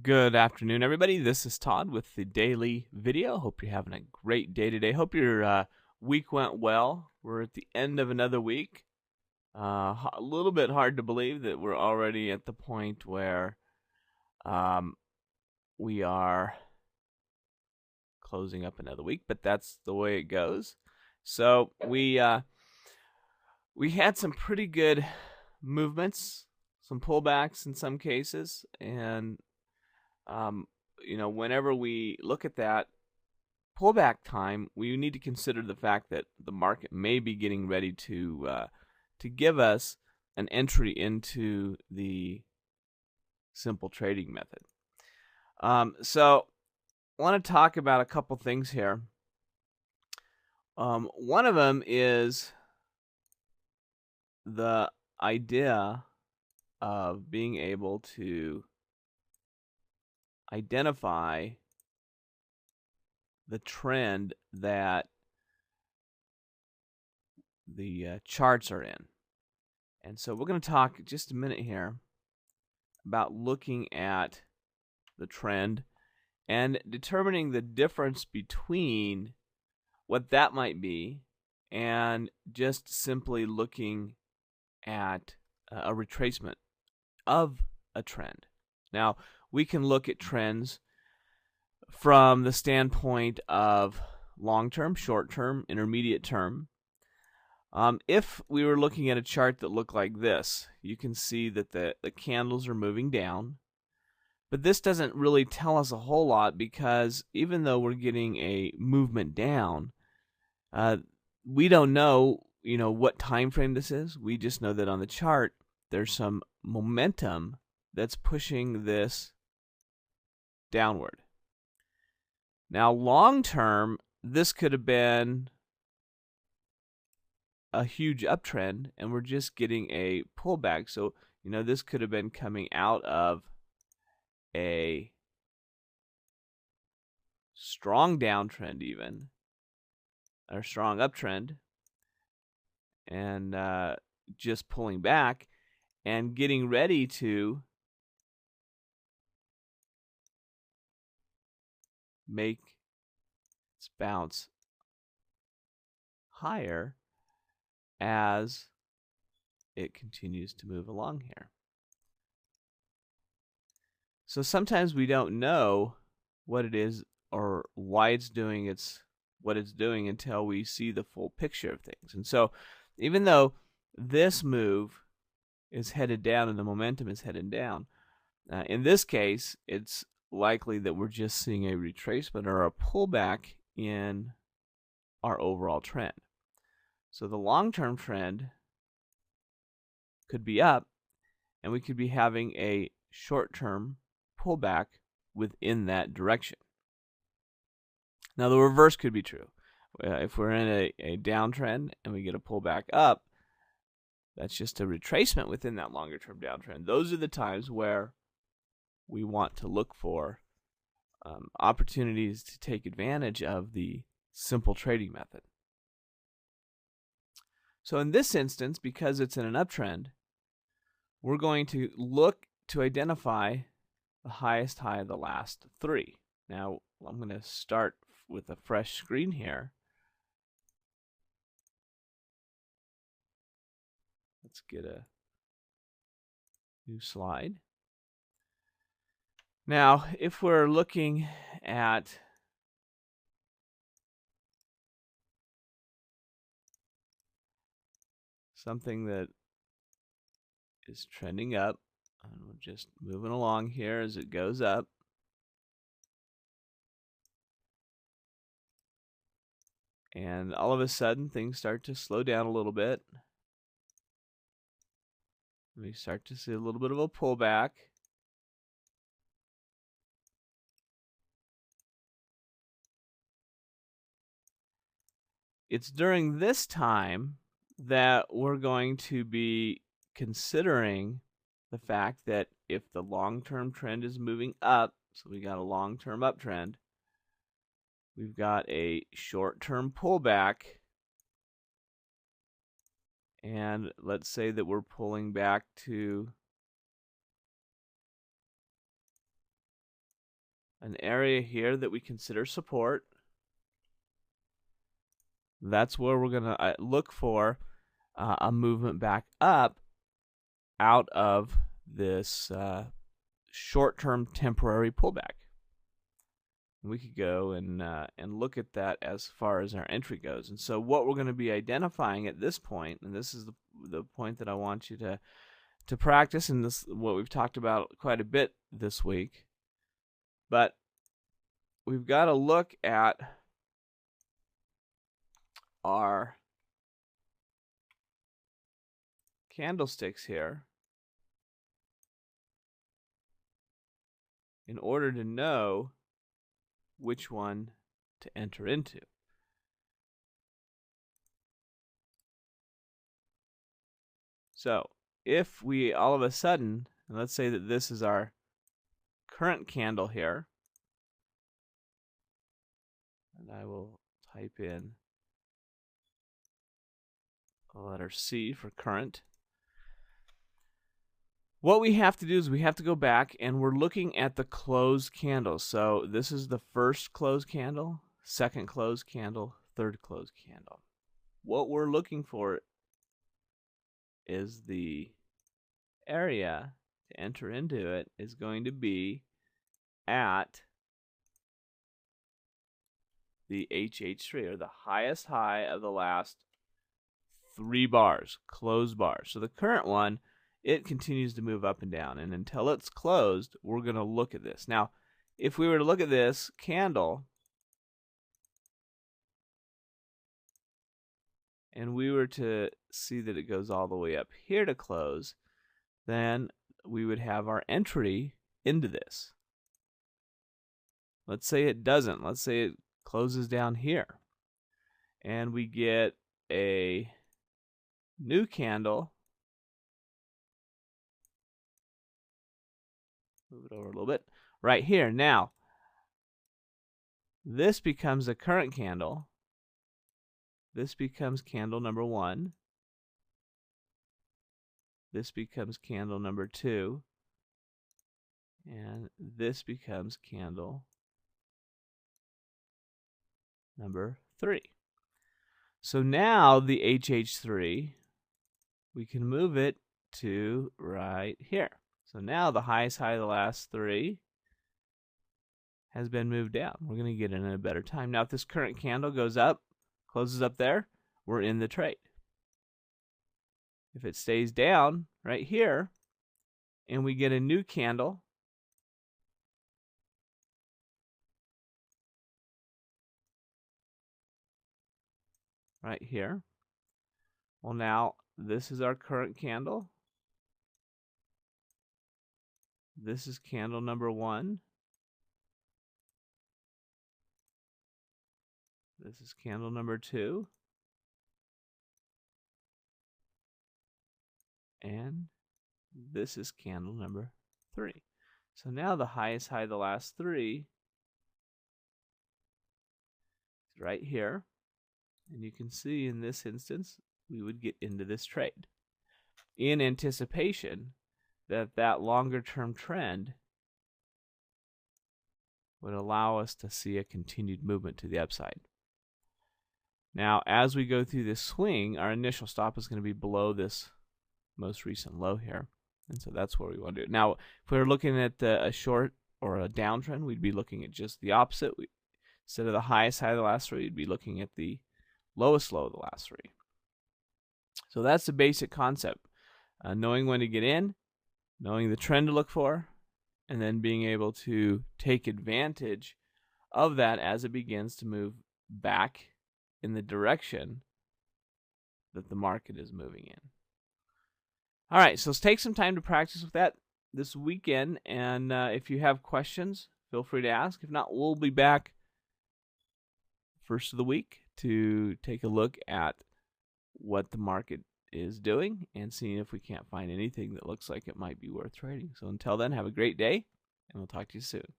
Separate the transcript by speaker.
Speaker 1: Good afternoon, everybody. This is Todd with the daily video. Hope you're having a great day today. Hope your week went well. We're at the end of another week. A little bit hard to believe that we're already at the point where we are closing up another week, but that's the way it goes. So we had some pretty good movements, some pullbacks in some cases, and whenever we look at that pullback time, we need to consider the fact that the market may be getting ready to give us an entry into the simple trading method. So I want to talk about a couple things here. One of them is the idea of being able to identify the trend that the charts are in. And so we're going to talk just a minute here about looking at the trend and determining the difference between what that might be and just simply looking at a retracement of a trend. Now, we can look at trends from the standpoint of long-term, short-term, intermediate term. If we were looking at a chart that looked like this, you can see that the candles are moving down. But this doesn't really tell us a whole lot because even though we're getting a movement down, we don't know, what time frame this is. We just know that on the chart there's some momentum that's pushing this downward. Now, long term, this could have been a huge uptrend, and we're just getting a pullback. So, this could have been coming out of a strong downtrend, even, or strong uptrend, and just pulling back and getting ready to make its bounce higher as it continues to move along here. So sometimes we don't know what it is or why it's doing what it's doing until we see the full picture of things. And so even though this move is headed down and the momentum is headed down, in this case, it's likely that we're just seeing a retracement or a pullback in our overall trend. So the long-term trend could be up, and we could be having a short-term pullback within that direction. Now, the reverse could be true. If we're in a downtrend and we get a pullback up, that's just a retracement within that longer-term downtrend. Those are the times where we want to look for opportunities to take advantage of the simple trading method. So in this instance, because it's in an uptrend, we're going to look to identify the highest high of the last three. Now, I'm going to start with a fresh screen here. Let's get a new slide. Now, if we're looking at something that is trending up, and we're just moving along here as it goes up, and all of a sudden things start to slow down a little bit. We start to see a little bit of a pullback. It's during this time that we're going to be considering the fact that if the long-term trend is moving up, so we got a long-term uptrend, we've got a short-term pullback, and let's say that we're pulling back to an area here that we consider support. That's where we're going to look for a movement back up out of this short-term temporary pullback. We could go and look at that as far as our entry goes. And so what we're going to be identifying at this point, and this is the point that I want you to practice, and this what we've talked about quite a bit this week, but we've got to look at our candlesticks here in order to know which one to enter into. So if we all of a sudden, and let's say that this is our current candle here, and I will type in the letter C for current. What we have to do is we have to go back and we're looking at the closed candles. So this is the first closed candle, second closed candle, third closed candle. What we're looking for is the area to enter into it is going to be at the HH3, or the highest high of the last 3 bars, closed bars. So the current one, it continues to move up and down, and until it's closed, we're going to look at this. Now, if we were to look at this candle, and we were to see that it goes all the way up here to close, then we would have our entry into this. Let's say it doesn't. Let's say it closes down here, and we get a new candle. Move it over a little bit. Right here. Now, this becomes a current candle. This becomes candle number 1. This becomes candle number 2. And this becomes candle number 3. So now the HH3, we can move it to right here. So now the highest high of the last 3 has been moved down. We're going to get in at a better time. Now if this current candle goes up, closes up there, we're in the trade. If it stays down right here and we get a new candle, right here, well, now this is our current candle. This is candle number 1. This is candle number 2. And this is candle number 3. So now the highest high of the last 3 is right here. And you can see in this instance, we would get into this trade in anticipation that that longer term trend would allow us to see a continued movement to the upside. Now, as we go through this swing, our initial stop is going to be below this most recent low here. And so that's where we want to do it. Now, if we were looking at a short or a downtrend, we'd be looking at just the opposite. Instead of the highest high of the last 3, we'd be looking at the lowest low of the last 3. So that's the basic concept. Knowing when to get in, knowing the trend to look for, and then being able to take advantage of that as it begins to move back in the direction that the market is moving in. All right, so let's take some time to practice with that this weekend, and if you have questions, feel free to ask. If not, we'll be back first of the week to take a look at what the market is doing and seeing if we can't find anything that looks like it might be worth trading. So until then, have a great day, and we'll talk to you soon.